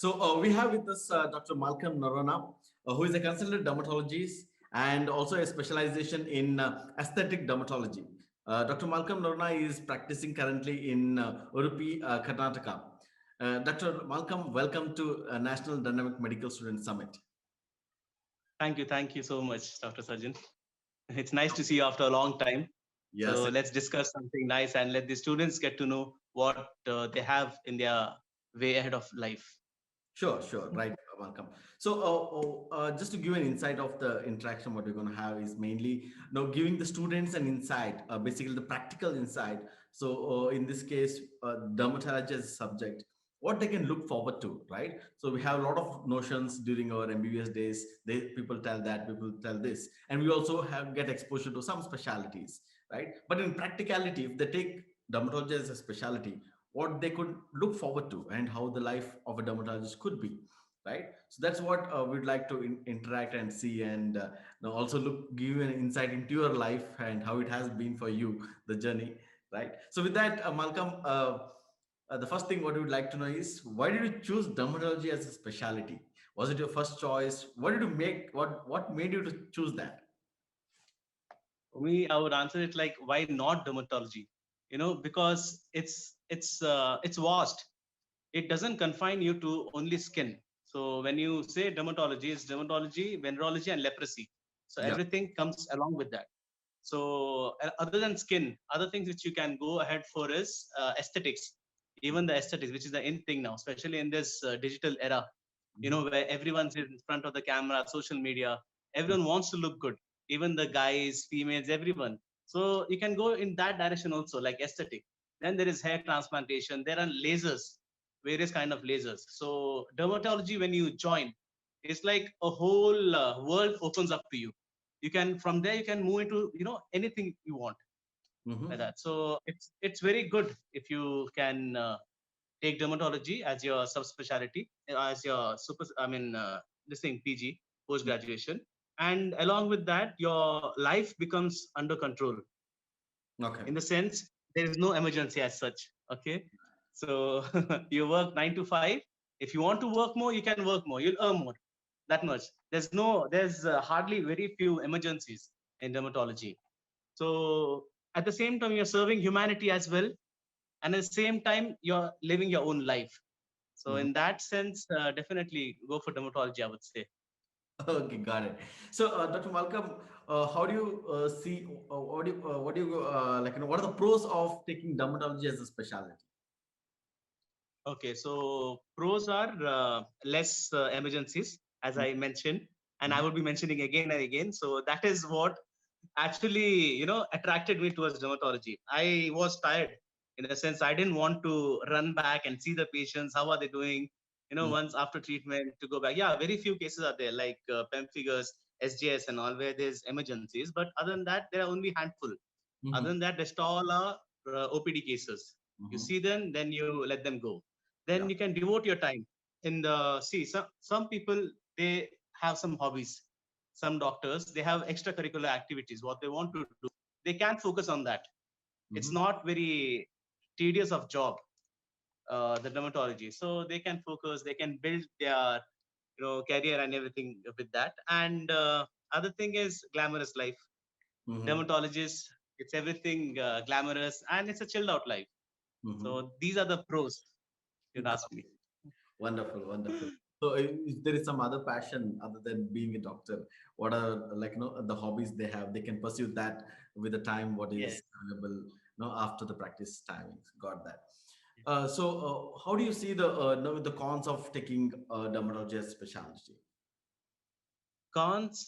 We have with us Dr. Malcolm Narona, who is a consultant dermatologist and also a specialization in aesthetic dermatology. Dr. Malcolm Narona is practicing currently in Udupi, Karnataka. Dr. Malcolm, welcome to National Dynamic Medical Student Summit. Thank you so much, Dr. Sajjan. It's nice to see you after a long time. Yes. So let's discuss something nice and let the students get to know what they have in their way ahead of life. Sure. Right, welcome. Just to give an insight of the interaction, what we're going to have is mainly, giving the students an insight, basically the practical insight. In this case, dermatology as a subject, what they can look forward to, right? So we have a lot of notions during our MBBS days. People tell that, people tell this, and we also have get exposure to some specialities, right? But in practicality, if they take dermatology as a specialty, what they could look forward to and how the life of a dermatologist could be, right? So that's what we'd like to interact and see, and also give you an insight into your life and how it has been for you, the journey, right? So with that, Malcolm, the first thing what we would like to know is, why did you choose dermatology as a specialty? Was it your first choice? What did you make, what made you to choose that? For me, I would answer it like, why not dermatology? Because it's vast. It doesn't confine you to only skin. So when you say dermatology, it's dermatology, venereology, and leprosy. So Yeah. everything comes along with that. So other than skin, other things which you can go ahead for is aesthetics. Even the aesthetics, which is the in thing now, especially in this digital era, where everyone's in front of the camera, social media, everyone wants to look good. Even the guys, females, everyone. So you can go in that direction also, like aesthetic. Then there is hair transplantation. There are lasers, various kind of lasers. So dermatology, when you join, it's like a whole world opens up to you. You can, from there you can move into anything you want, like Mhm. that. So it's very good if you can take dermatology as your subspecialty, as your this thing, PG, post graduation, and along with that your life becomes under control, Okay. in the sense there is no emergency as such. Okay, so you work 9 to 5. If you want to work more, you can work more, you'll earn more, that much. There's hardly very few emergencies in dermatology. So at the same time you're serving humanity as well, and at the same time you're living your own life. So Mhm. in that sense, definitely go for dermatology, I would say. Okay, got it. Dr. Malcolm, how do you see, what do you like? What are the pros of taking dermatology as a specialty? Okay, so pros are less emergencies, as I mentioned, and I Mhm. would be mentioning again and again. So that is what actually, attracted me towards dermatology. I was tired, in the sense I didn't want to run back and see the patients. How are they doing? Mhm. Once after treatment to go back. Yeah, very few cases are there, like pemphigus, SJS, and all, where there's emergencies. But other than that, there are only handful. Other Mhm. than that, rest all are OPD cases. You Mhm. see them, then you let them go. Then Yeah. you can devote your time in the, see, some people, they have some hobbies. Some doctors, they have extracurricular activities, what they want to do. They can focus on that. It's Mhm. not very tedious of job, the dermatology. So they can focus, they can build their career and everything with that. And other thing is glamorous life. Mhm. Dermatologist, it's everything glamorous, and it's a chilled out life. Mhm. So these are the pros, you'd ask me. Wonderful, wonderful. So, if there is some other passion other than being a doctor, what are, the hobbies they have? They can pursue that with the time what is Yes. available, after the practice timings. Got that. How do you see the the cons of taking dermatology as specialty? Cons,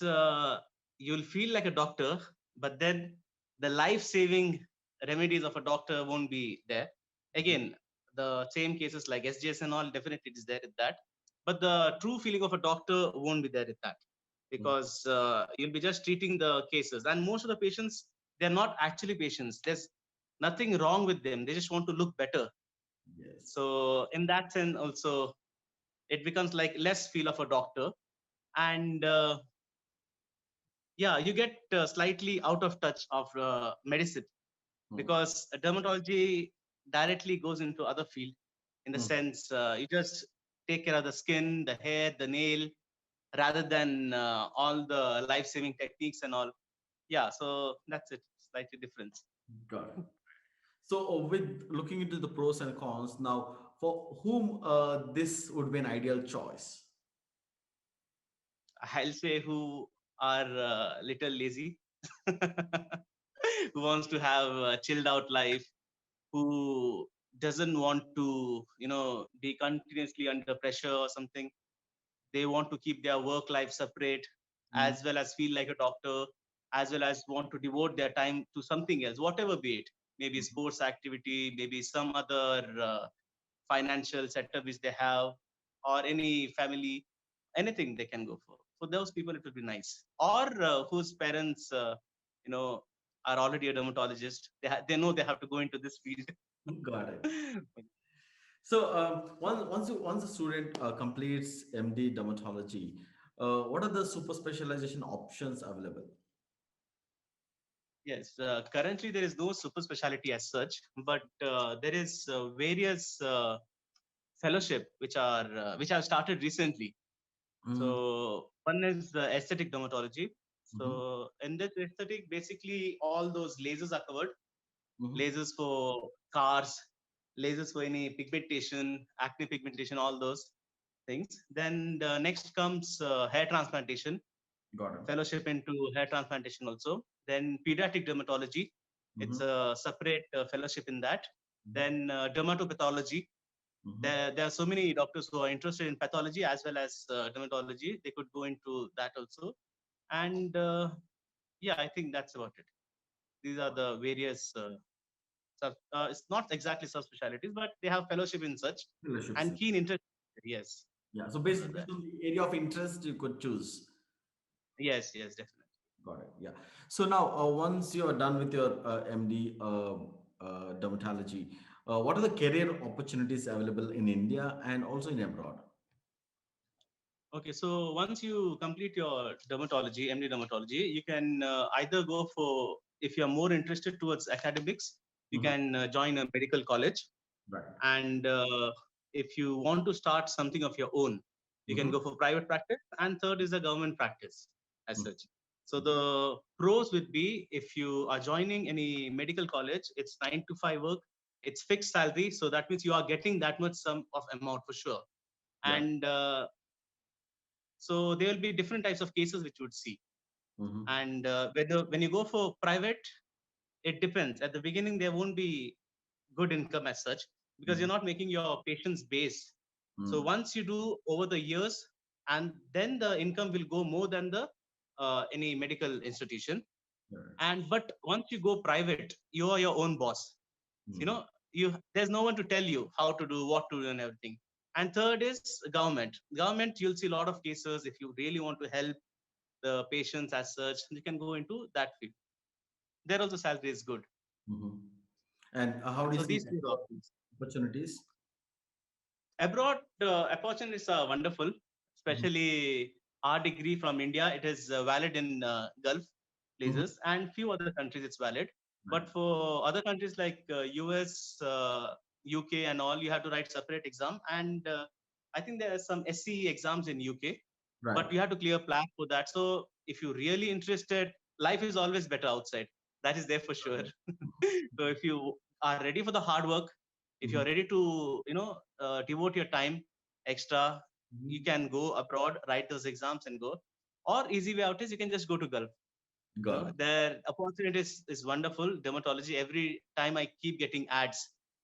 you'll feel like a doctor, but then the life-saving remedies of a doctor won't be there. Again, the same cases like SGS and all, definitely it is there with that. But the true feeling of a doctor won't be there with that, Mhm. because you'll be just treating the cases. And most of the patients, they're not actually patients. There's nothing wrong with them. They just want to look better. Yes. So in that sense also, it becomes like less feel of a doctor. And yeah, you get slightly out of touch of medicine, Mhm. because dermatology directly goes into other field, in the Mhm. sense you just take care of the skin, the hair, the nail, rather than all the life-saving techniques and all. Yeah, so that's it. Slightly different. Got it. So, with looking into the pros and cons, now for whom this would be an ideal choice? I'll say who are little lazy, who wants to have a chilled out life, who doesn't want to, be continuously under pressure or something. They want to keep their work life separate, Mm, as well as feel like a doctor, as well as want to devote their time to something else, whatever be it. Maybe mhm. sports activity, maybe some other financial setup which they have, or any family, anything they can go for. For those people, it will be nice. Or whose parents, you know, are already a dermatologist. They know they have to go into this field. Got it. So, once a student completes MD dermatology, what are the super specialization options available? Yes, currently there is no super specialty as such, but there is various fellowship which have started recently. Mm-hmm. So one is the aesthetic dermatology. Mm-hmm. So in this aesthetic, basically all those lasers are covered. Mm-hmm. Lasers for cars, lasers for any pigmentation, acne pigmentation, all those things. Then the next comes hair transplantation, Got it. fellowship into hair transplantation also. Then pediatric dermatology, Mm-hmm. it's a separate fellowship in that. Mm-hmm. Then dermatopathology, Mm-hmm. there are so many doctors who are interested in pathology as well as dermatology. They could go into that also. And yeah, I think that's about it. These are the various, it's not exactly subspecialties, but they have fellowship in such Fellowships. and keen interest. Yes. Yeah. So, So based that, on the area of interest, you could choose. yes, yes, definitely. Got it. Yeah. So now, once you are done with your MD dermatology, what are the career opportunities available in India and also in abroad? Okay, so once you complete your dermatology, MD dermatology, you can either go for, if you're more interested towards academics, you Mhm. can join a medical college. Right. And if you want to start something of your own, you can Mhm. go for private practice. And third is the government practice as Mhm. such. So the pros would be, if you are joining any medical college, it's 9 to 5 work, it's fixed salary. So that means you are getting that much sum of amount for sure. Yeah. And so there will be different types of cases which you would see. Mhm. And when you go for private, it depends. At the beginning, there won't be good income as such, because you're Mhm. not making your patient's base. So Mhm. once you do over the years, and then the income will go more than the any medical institution. Right. And but once you go private, you are your own boss. You Mhm. know, there's no one to tell you how to do, what to do, and everything. And third is government. Government, you'll see a lot of cases. If you really want to help the patients as such, you can go into that field. There also salary is good. Mhm. And how do you So see these two options. opportunities? Abroad, opportunities are wonderful, Mhm. especially our degree from India. It is valid in Gulf Mhm. places and few other countries. It's valid, Right. but for other countries like US, UK, and all, you have to write separate exam. And I think there are some SCE exams in UK, Right. but you have to clear plan for that. So if you're really interested, life is always better outside. That is there for sure. So if you are ready for the hard work, if Mhm. you're ready to, devote your time extra, you Mhm. can go abroad, write those exams and go. Or easy way out is you can just go to Gulf. Got it. Their opportunities is wonderful. Dermatology, every time I keep getting ads,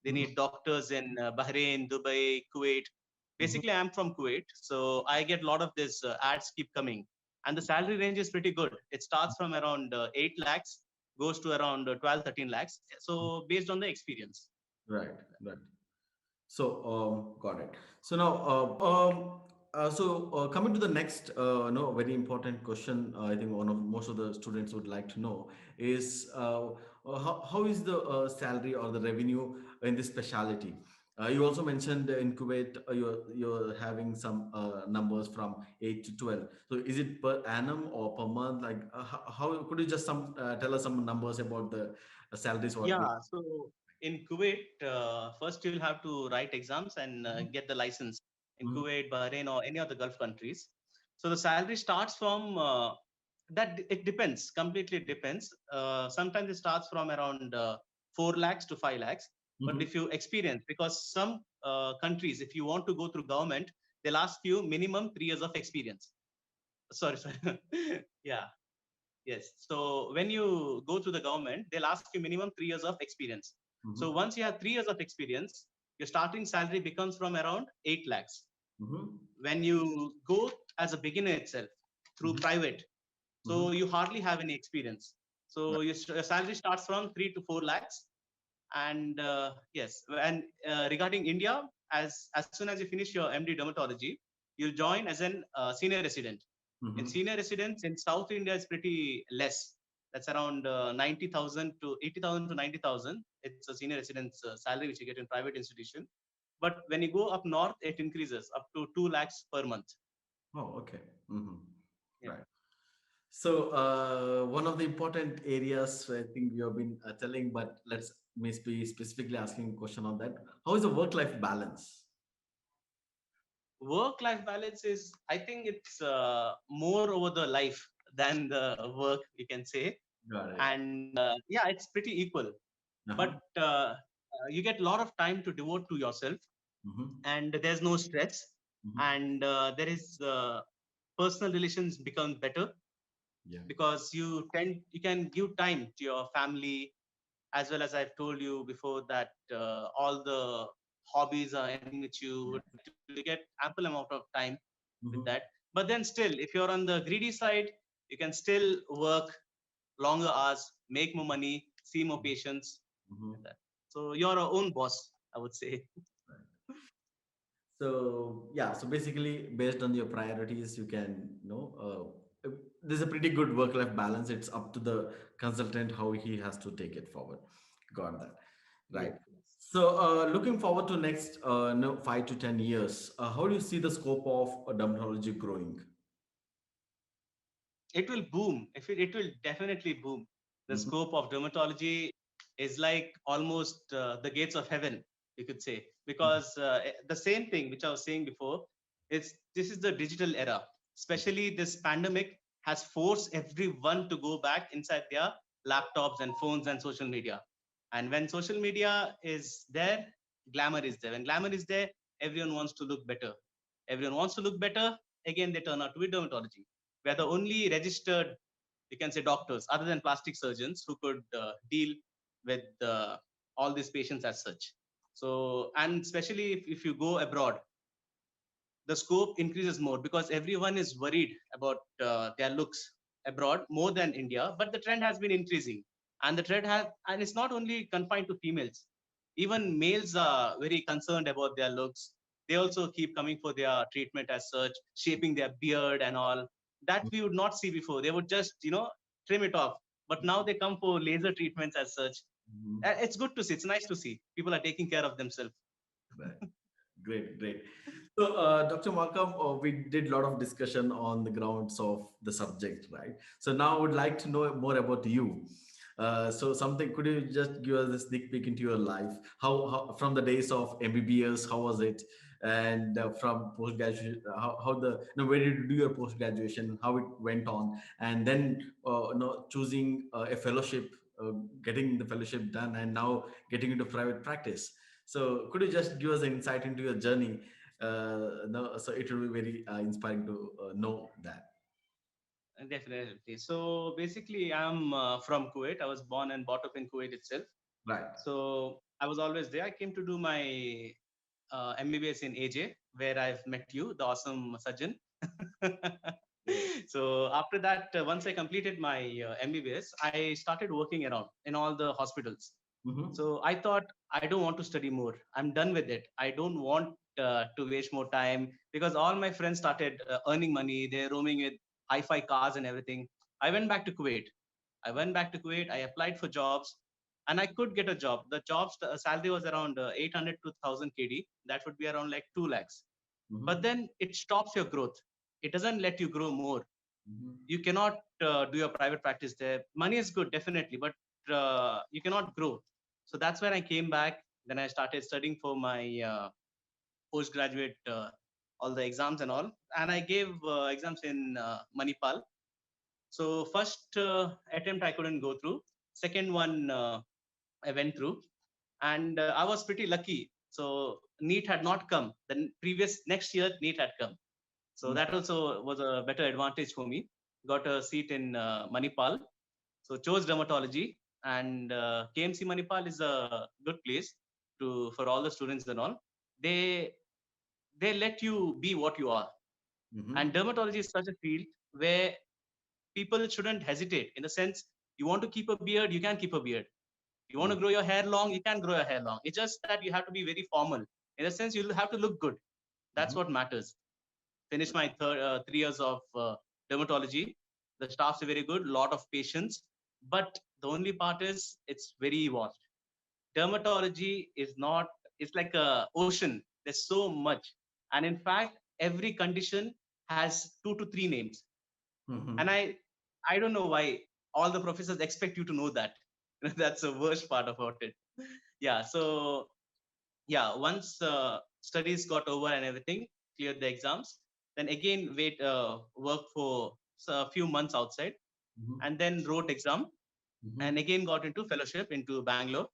they Mhm. need doctors in Bahrain, Dubai, Kuwait. Mhm. Basically, I'm from Kuwait, so I get a lot of these ads keep coming. And the salary range is pretty good. It starts from around 8 lakhs, goes to around 12, 13 lakhs. So based on the experience. Right. Right. So, got it. So now, coming to the next, no, very important question. I think one of most of the students would like to know is how is the salary or the revenue in this specialty? You also mentioned in Kuwait you're having some numbers from 8 to 12. So is it per annum or per month? Like how could you just tell us some numbers about the salaries what we. Yeah, so in Kuwait, first you'll have to write exams and get the license. in Kuwait, Bahrain, or any other Gulf countries. So the salary starts from that. It depends. Completely depends. Sometimes it starts from around 4 lakhs to 5 lakhs. But if Mm-hmm. you experience, because some countries, if you want to go through government, they'll ask you minimum 3 years of experience. Sorry. Yeah. Yes. So when you go to the government, they'll ask you minimum 3 years of experience. So Mm-hmm. once you have 3 years of experience, your starting salary becomes from around 8 lakhs. Mm-hmm. When you go as a beginner itself through Mm-hmm. private, so Mm-hmm. you hardly have any experience. So Right. your salary starts from 3 to 4 lakhs. And yes, and regarding India, as soon as you finish your MD dermatology, you'll join as an senior resident. In Mm-hmm. senior residents in South India is pretty less. That's around 90,000 to 80,000 to 90,000. It's a senior resident's salary which you get in private institution. But when you go up north, it increases up to 2 lakhs per month. Oh, okay. Mm-hmm. Yeah. Right. So, one of the important areas I think you have been telling, but let's be specifically asking a question on that. How is the work-life balance? Work-life balance is, I think it's more over the life than the work, you can say. Got it. And yeah, it's pretty equal. But Uh-huh. you get a lot of time to devote to yourself, Mm-hmm. and there's no stress, Mm-hmm. and there is personal relations become better, Yeah. because you can give time to your family, as well as I've told you before that all the hobbies are ending with you. Yeah. You get ample amount of time with that. Mm-hmm. But then still, if you're on the greedy side, you can still work longer hours, make more money, see more patients, like Mm-hmm. that. So you're your own boss, I would say. Right. So yeah, so basically based on your priorities, you can, there's a pretty good work-life balance. It's up to the consultant how he has to take it forward. Got that. Yes. Right. So looking forward to next no, 5 to 10 years, how do you see the scope of dermatology growing? It will boom. It will definitely boom. The Mhm. scope of dermatology is like almost the gates of heaven, you could say, Mhm. because the same thing which I was saying before, is this is the digital era. Especially this pandemic has forced everyone to go back inside their laptops and phones and social media. And when social media is there, glamour is there. When glamour is there, everyone wants to look better. Everyone wants to look better. Again, they turn out to be dermatology. We're the only registered, you can say, doctors other than plastic surgeons who could deal with all these patients as such. So, and especially if you go abroad, the scope increases more, because everyone is worried about their looks abroad more than India. But the trend has been increasing, and and it's not only confined to females. Even males are very concerned about their looks. They also keep coming for their treatment as such, shaping their beard and all. That we would not see before. They would just, trim it off. But now they come for laser treatments as such. Mhm. It's good to see. It's nice to see people are taking care of themselves. Right. Great, great. So, Dr. Markham, we did a lot of discussion on the grounds of the subject, right? So now I would like to know more about you. So something, could you just give us a sneak peek into your life? How from the days of MBBS, how was it? And from post graduation, how where did you do your post graduation? How it went on, and then choosing a fellowship, getting the fellowship done, and now getting into private practice. So could you just give us an insight into your journey? No, so it will be very inspiring to know that. Definitely. So basically, I'm from Kuwait. I was born and brought up in Kuwait itself. Right. So I was always there. I came to do my MBBS in AJ, where I've met you, the awesome Sajjan. Great. So after that, once I completed my MBBS, I started working around in all the hospitals. Mm-hmm. So I thought, I don't want to study more. I'm done with it. I don't want to waste more time, because all my friends started earning money. They're roaming with hi-fi cars and everything. I went back to Kuwait. I went back to Kuwait. I applied for jobs, and I could get a job. The job's salary was around 800 to 1000 KD. That would be around like 2 lakhs. But Mm-hmm. then it stops your growth. It doesn't let you grow more. Mm-hmm. You cannot do your private practice there. Money is good, definitely, but you cannot grow. So that's when I came back. Then I started studying for my postgraduate all the exams and all. And I gave exams in Manipal. So first attempt I couldn't go through. Second one I went through, and I was pretty lucky. So NEET had not come. The previous next year NEET had come. So that also was a better advantage for me. Got a seat in Manipal. So chose dermatology, and KMC Manipal is a good place to for all the students and all. They they let you be what you are. And Mm-hmm. dermatology is such a field where people shouldn't hesitate, in the sense, you want to keep a beard, you can keep a beard. You want to grow your hair long, you can grow your hair long. It's just that you have to be very formal. In a sense, you'll have to look good. That's Mm-hmm. what matters. Finished my 3 years of dermatology. The staffs are very good, lot of patience. But the only part is it's very vast. Dermatology is not, it's like a ocean. There's so much. And in fact, every condition has 2 to 3 names. And Mm-hmm. I don't know why all the professors expect you to know that. That's the worst part about it. Yeah. So yeah, once studies got over and everything, cleared the exams, then again work for a few months outside, Mm-hmm. and then wrote exam, Mm-hmm. and again got into fellowship into Bangalore.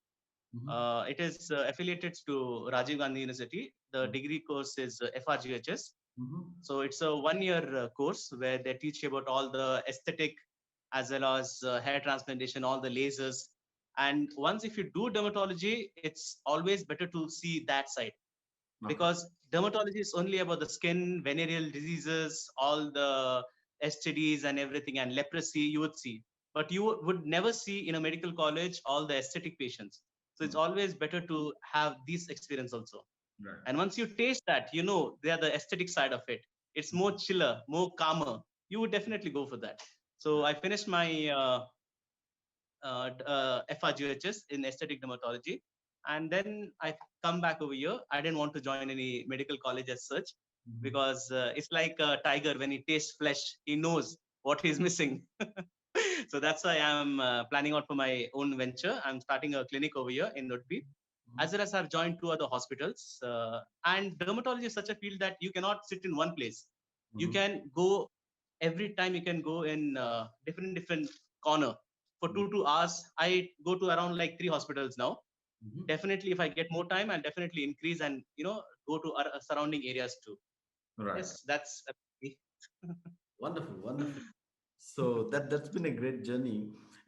Mm-hmm. It is affiliated to Rajiv Gandhi University. The degree course is FRGHS. Mm-hmm. So it's a 1 year course where they teach you about all the aesthetic as well as hair transplantation, all the lasers. And once if you do dermatology, it's always better to see that side, Okay. because dermatology is only about the skin, venereal diseases, all the STDs and everything, and leprosy you would see. But you would never see in a medical college all the aesthetic patients. So it's Mm. always better to have this experience also. Right. And once you taste that, you know they are the aesthetic side of it. It's more chiller, more calmer. You would definitely go for that. So Right. I finished my FRGHS in aesthetic dermatology. And then I come back over here. I didn't want to join any medical college as such, Mm-hmm. because it's like a tiger. When he tastes flesh, he knows what he's missing. So that's why I'm planning out for my own venture. I'm starting a clinic over here in Nodpi, as well as I've joined 2 other hospitals. And dermatology is such a field that you cannot sit in one place. You Mm-hmm. can go every time. You can go in different corner for 2 2 hours. I go to around like 3 hospitals now. Mm-hmm. Definitely, if I get more time, I'll definitely increase and go to our surrounding areas too. Right. Yes, that's Wonderful. Wonderful. So that's been a great journey,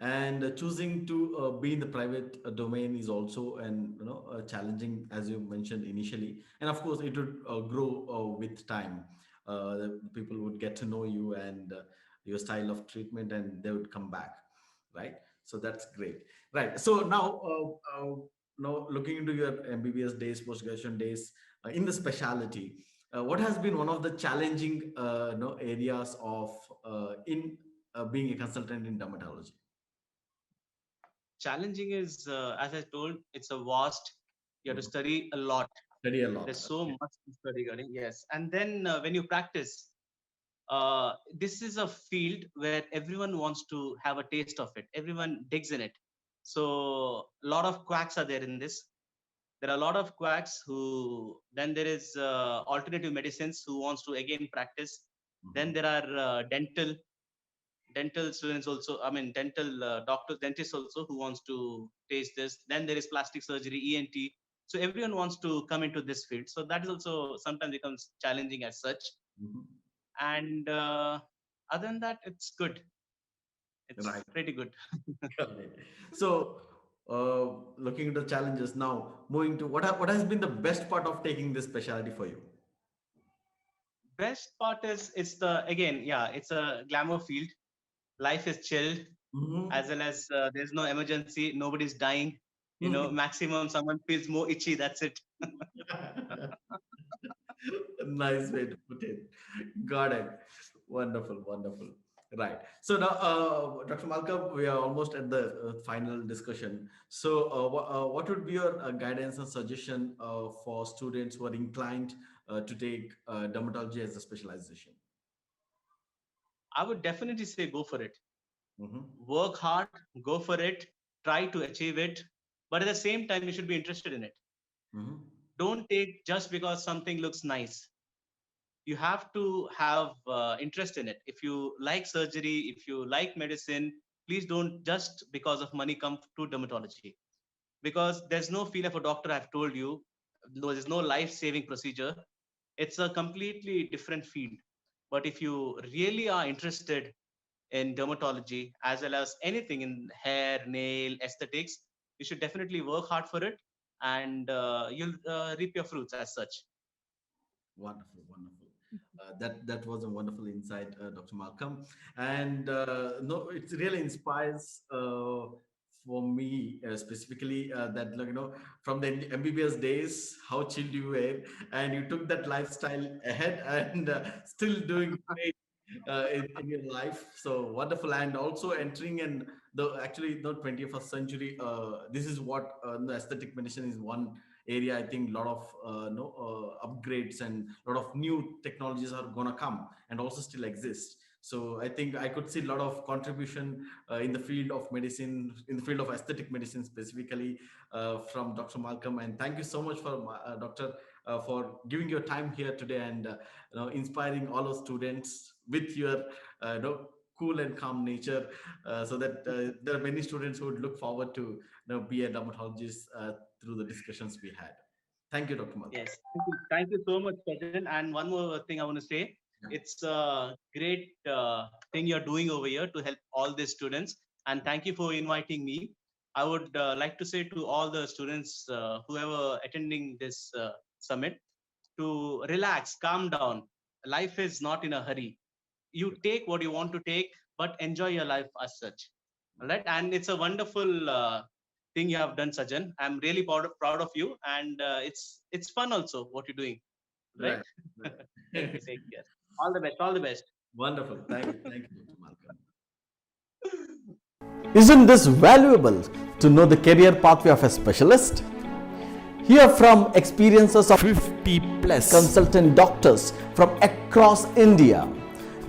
and choosing to be in the private domain is also an challenging, as you mentioned initially, and of course it would grow with time. The people would get to know you and your style of treatment, and they would come back, right? So that's great, right? So now looking into your MBBS days, post graduation days in the specialty, what has been one of the challenging areas of in being a consultant in dermatology? challenging. Is as I told, it's a vast. You have to Mhm. study a lot. Study a lot. There's so Okay. much to study regarding. Yes, and then when you practice, this is a field where everyone wants to have a taste of it. Everyone digs in it. So a lot of quacks are there in this. There are a lot of quacks who. Then there is alternative medicines who wants to again practice. Then Mhm. there are dental students also. I mean, dental doctors, dentists also who wants to taste this. Then there is plastic surgery, ENT. So everyone wants to come into this field. So that is also sometimes becomes challenging as such. Mhm. And other than that, it's good. It's Right. pretty good. Got it. So, looking at the challenges now, moving to what has been the best part of taking this specialty for you? Best part is it's the again, yeah, it's a glamour field. Life is chilled, as Mhm. well as there's no emergency, nobody's dying. Mhm. Maximum someone feels more itchy. That's it. Nice way to put it. Got it. Wonderful, wonderful. Right. So now, Dr. Malcolm, we are almost at the final discussion. So, what would be your guidance and suggestion for students who are inclined to take dermatology as a specialization? I would definitely say go for it. Mm-hmm. Work hard, go for it, try to achieve it. But at the same time, you should be interested in it. Mm-hmm. Don't take just because something looks nice. you have to have interest in it. If you like surgery, if you like medicine, please don't just because of money come to dermatology, because there's no field of a doctor. I've told you, there's no life-saving procedure. It's a completely different field. But if you really are interested in dermatology as well as anything in hair, nail, aesthetics, you should definitely work hard for it, and you'll reap your fruits as such. Wonderful, wonderful. That was a wonderful insight, Dr. Malcolm, and no, it really inspires for me specifically that, like, from the MBBS days, how chilled you were, and you took that lifestyle ahead, and still doing great in your life. So wonderful, and also entering in the actually the 21st century. This is what the aesthetic medicine is one area. I think a lot of no upgrades and a lot of new technologies are gonna come and also still exist. So I think I could see a lot of contribution in the field of medicine, in the field of aesthetic medicine specifically, from Dr. Malcolm. And thank you so much for Doctor, for giving your time here today, and inspiring all our students with your cool and calm nature, so that there are many students who would look forward to be a dermatologist through the discussions we had. Thank you, Dr. Malcolm. Yes, thank you so much, Sajjan. And one more thing I want to say, Yeah. it's a great thing you're doing over here to help all the students. And thank you for inviting me. I would like to say to all the students, whoever attending this summit, to relax, calm down. Life is not in a hurry. You take what you want to take, but enjoy your life as such. All right. And it's a wonderful thing you have done, Sajan. I'm really proud of you. And it's fun also what you're doing. Right. Right. Right. Take care. Take care. All the best. All the best. Wonderful. Thank you, Dr. Malcolm. Isn't this valuable to know the career pathway of a specialist? Hear from experiences of 50 plus consultant doctors from across India.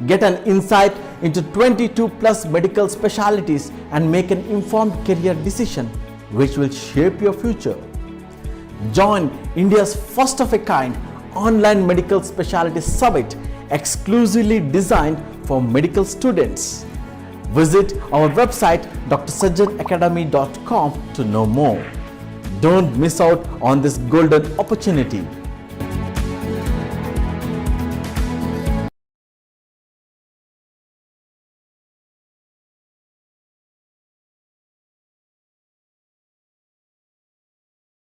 Get an insight into 22 plus medical specialties and make an informed career decision which will shape your future. Join India's first of a kind online medical specialty summit exclusively designed for medical students. Visit our website drsajjanacademy.com to know more. Don't miss out on this golden opportunity.